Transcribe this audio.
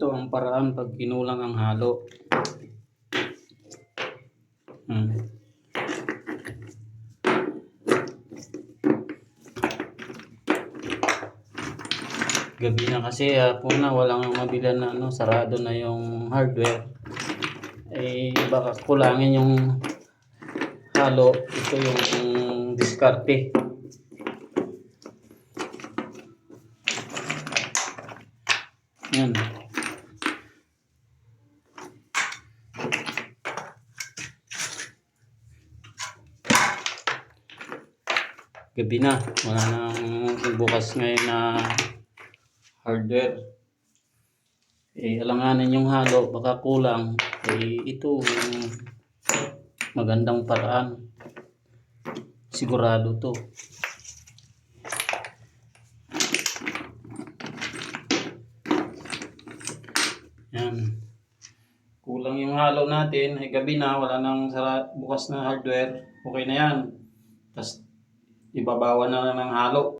ito ang paraan pag kinulang ang halo. Gabi na kasi, hapon na, walang mabilan na sarado na yung hardware. Baka kulangin yung halo. Ito yung diskarte. Yan. Gabi na, wala nang bukas ngayon na hardware. Alanganin yung halo, baka kulang. Ito magandang paraan. Sigurado to. Yan. Kulang yung halo natin. Gabi na, wala nang bukas na hardware. Okay na yan. Tapos ibabawan na lang ng halo.